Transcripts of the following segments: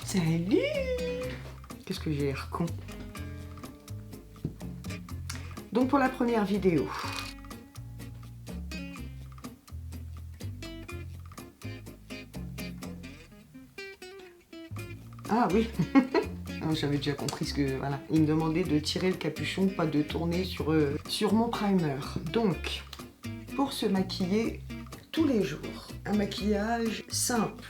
Salut! Qu'est-ce que j'ai l'air con. Donc pour la première vidéo, ah oui, j'avais déjà compris ce que, voilà, il me demandait de tirer le capuchon, pas de tourner sur mon primer. Donc, pour se maquiller tous les jours, un maquillage simple,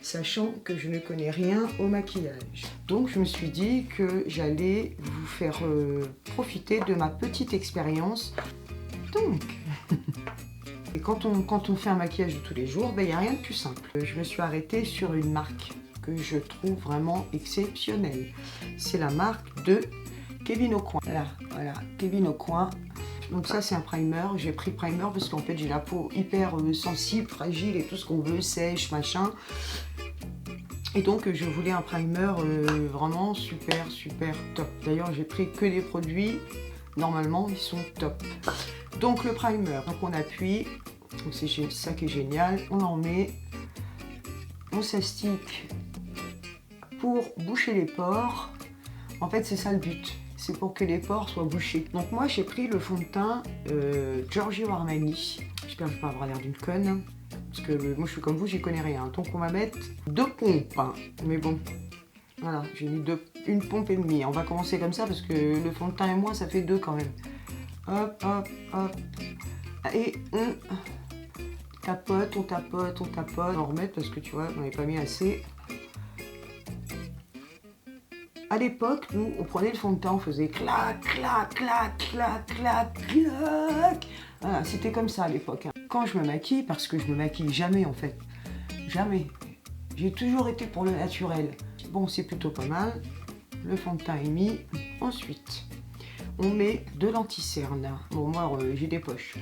sachant que je ne connais rien au maquillage. Donc je me suis dit que j'allais vous faire profiter de ma petite expérience. Donc, et quand on fait un maquillage de tous les jours, il n'y a rien de plus simple. Je me suis arrêtée sur une marque que je trouve vraiment exceptionnelle. C'est la marque de Kevyn Aucoin. Voilà, Kevyn Aucoin. Donc ça c'est un primer, j'ai pris primer parce qu'en fait j'ai la peau hyper sensible, fragile et tout ce qu'on veut, sèche, machin. Et donc je voulais un primer vraiment super top. D'ailleurs j'ai pris que des produits, normalement ils sont top. Donc le primer, donc on appuie, donc c'est ça qui est génial, on en met, on s'astique pour boucher les pores. En fait c'est ça le but. C'est pour que les pores soient bouchés. Donc moi j'ai pris le fond de teint Giorgio Armani. J'espère que je vais pas avoir l'air d'une conne. Parce que moi je suis comme vous, j'y connais rien. Donc on va mettre 2 pompes. Hein. Mais bon, voilà, j'ai mis une pompe et demie. On va commencer comme ça parce que le fond de teint et moi ça fait 2 quand même. Hop, hop, hop. Et on tapote, on tapote, on tapote. On va remettre parce que tu vois, j'en ai pas mis assez. À l'époque, nous, on prenait le fond de teint, on faisait clac, clac, clac, clac, clac, clac. Voilà, c'était comme ça à l'époque. Hein. Quand je me maquille, parce que je me maquille jamais en fait, jamais. J'ai toujours été pour le naturel. Bon, c'est plutôt pas mal. Le fond de teint est mis. Ensuite, on met de l'anti-cerne. Bon, moi, j'ai des poches.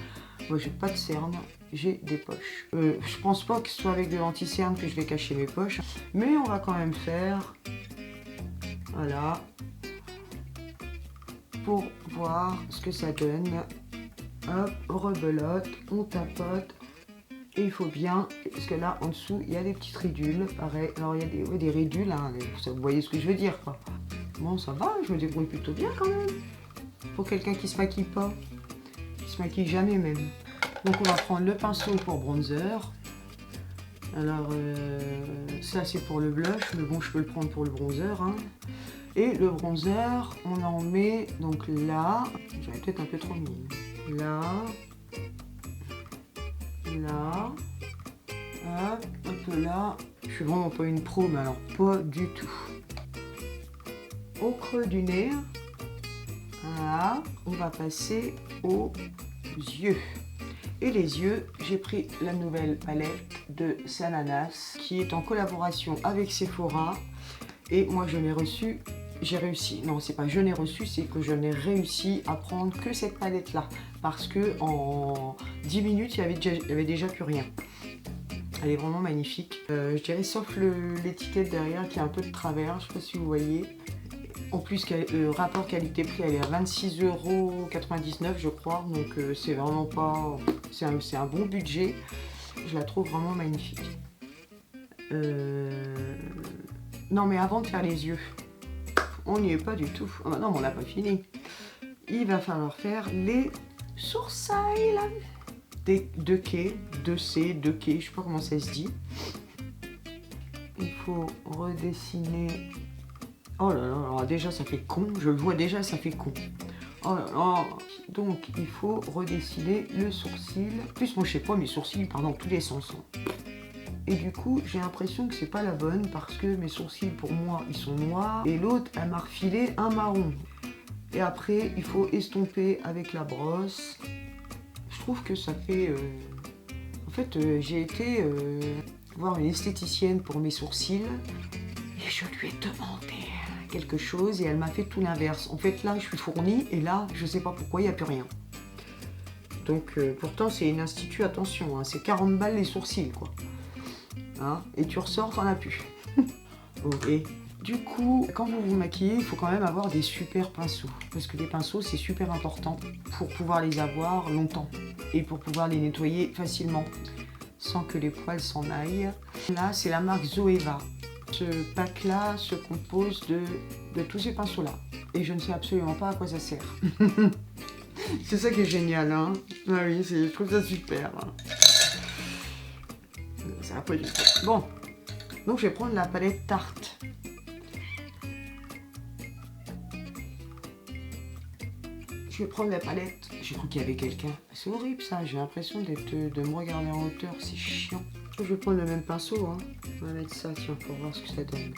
Moi, j'ai pas de cerne, j'ai des poches. Je pense pas que ce soit avec de l'anti-cerne que je vais cacher mes poches. Mais on va quand même faire... Voilà, pour voir ce que ça donne. Hop, on rebelote, on tapote. Et il faut bien, parce que là en dessous il y a des petites ridules, pareil. Alors il y a des ridules, hein, vous voyez ce que je veux dire quoi. Bon ça va, je me débrouille plutôt bien quand même. Pour quelqu'un qui se maquille pas, qui se maquille jamais même. Donc on va prendre le pinceau pour bronzer. Alors ça c'est pour le blush, mais bon je peux le prendre pour le bronzer. Hein. Et le bronzer, on en met donc là, j'avais peut-être un peu trop mis, là, là, hop, un peu là. Je suis vraiment pas une pro, mais alors pas du tout. Au creux du nez, voilà, on va passer aux yeux. Et les yeux, j'ai pris la nouvelle palette de Sananas qui est en collaboration avec Sephora. Et moi je l'ai reçue, j'ai réussi, non c'est pas je l'ai reçu, c'est que je n'ai réussi à prendre que cette palette là. Parce que en 10 minutes, il y avait déjà plus rien. Elle est vraiment magnifique. Je dirais sauf l'étiquette derrière qui est un peu de travers, je sais pas si vous voyez. En plus, le rapport qualité-prix, elle est à 26,99 € je crois. Donc c'est vraiment pas... C'est un bon budget. Je la trouve vraiment magnifique. Non mais avant de faire les yeux, on n'y est pas du tout. Oh, non mais on n'a pas fini. Il va falloir faire les sourcils. 2K, 2C, 2K, je sais pas comment ça se dit. Il faut redessiner... Oh là là, alors déjà ça fait con, je le vois déjà, ça fait con. Oh là là, donc il faut redessiner le sourcil. En plus moi je sais pas, mes sourcils partent dans tous les sens. Et du coup j'ai l'impression que c'est pas la bonne parce que mes sourcils pour moi ils sont noirs et l'autre elle m'a refilé un marron. Et après il faut estomper avec la brosse. Je trouve que ça fait... En fait j'ai été voir une esthéticienne pour mes sourcils et je lui ai demandé quelque chose et elle m'a fait tout l'inverse. En fait là je suis fournie et là je sais pas pourquoi il n'y a plus rien. Donc pourtant c'est une institut, attention, hein, c'est 40 balles les sourcils quoi. Hein, et tu ressors, t'en as plus. Ok. Du coup, quand vous vous maquillez, il faut quand même avoir des super pinceaux. Parce que les pinceaux, c'est super important pour pouvoir les avoir longtemps. Et pour pouvoir les nettoyer facilement. Sans que les poils s'en aillent. Là, c'est la marque Zoeva. Ce pack-là se compose de tous ces pinceaux-là. Et je ne sais absolument pas à quoi ça sert. C'est ça qui est génial, hein. Ah oui, je trouve ça super. Hein. Ça va pas du tout. Bon, donc je vais prendre la palette Tarte. Je vais prendre la palette. J'ai cru qu'il y avait quelqu'un. C'est horrible ça, j'ai l'impression de me regarder en hauteur, c'est chiant. Je vais prendre le même pinceau, hein. On va mettre ça, tiens, pour voir ce que ça donne.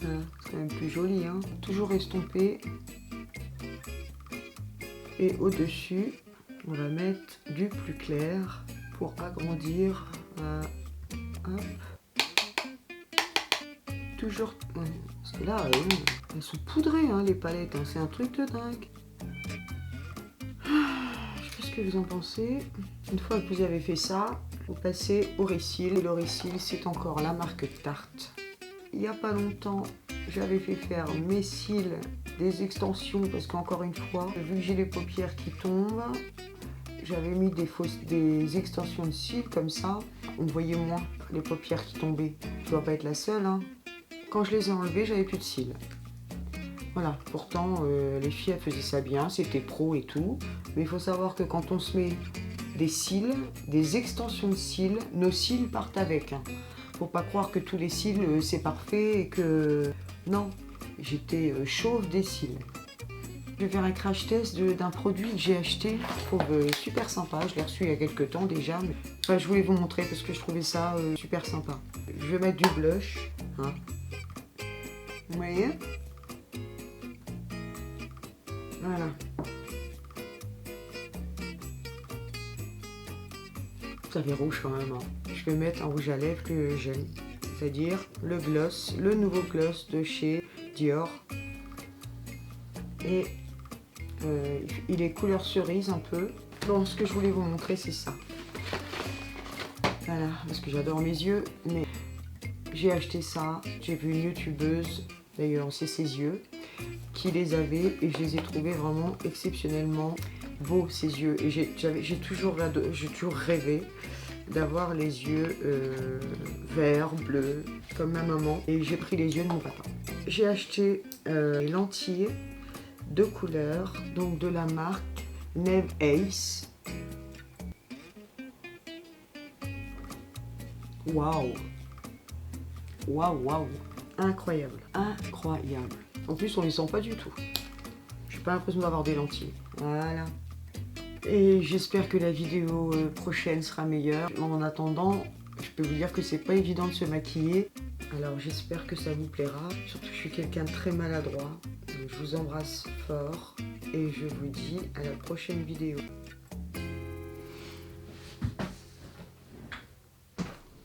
Voilà, c'est quand même plus joli, hein. Toujours estompé. Et au-dessus, on va mettre du plus clair pour agrandir. Hop. Toujours. Ouais, parce que là, elles sont poudrées, hein, les palettes. Hein, c'est un truc de dingue. Je sais pas ce que vous en pensez. Une fois que vous avez fait ça, vous passez au Resil. Et le Resil, c'est encore la marque Tarte. Il n'y a pas longtemps, j'avais fait faire mes cils, des extensions, parce qu'encore une fois, vu que j'ai les paupières qui tombent, j'avais mis des extensions de cils comme ça. On voyait moins les paupières qui tombaient. Je dois pas être la seule, hein. Quand je les ai enlevées, j'avais plus de cils. Voilà, pourtant les filles elles faisaient ça bien, c'était pro et tout. Mais il faut savoir que quand on se met des cils, des extensions de cils, nos cils partent avec. Hein. Faut pas croire que tous les cils c'est parfait et que... Non, j'étais chauve des cils. Je vais faire un crash test d'un produit que j'ai acheté. Je trouve super sympa, je l'ai reçu il y a quelques temps déjà. Mais... Enfin, je voulais vous montrer parce que je trouvais ça super sympa. Je vais mettre du blush. Hein. Vous voyez? Voilà. Ça fait rouge quand même. Hein. Je vais mettre un rouge à lèvres que j'aime. C'est-à-dire le gloss, le nouveau gloss de chez Dior. Et il est couleur cerise un peu. Bon, ce que je voulais vous montrer, c'est ça. Voilà, parce que j'adore mes yeux. Mais j'ai acheté ça. J'ai vu une youtubeuse, d'ailleurs c'est ses yeux, qui les avait et je les ai trouvés vraiment exceptionnellement beaux, ses yeux. Et j'ai toujours rêvé d'avoir les yeux verts, bleus, comme ma maman. Et j'ai pris les yeux de mon papa. J'ai acheté les lentilles de couleur, donc de la marque Neve Ace. Waouh! Waouh, waouh! Incroyable, incroyable. En plus, on les sent pas du tout. J'ai pas l'impression d'avoir des lentilles. Voilà. Et j'espère que la vidéo prochaine sera meilleure. En attendant, je peux vous dire que c'est pas évident de se maquiller. Alors j'espère que ça vous plaira. Surtout que je suis quelqu'un de très maladroit. Donc, je vous embrasse fort et je vous dis à la prochaine vidéo.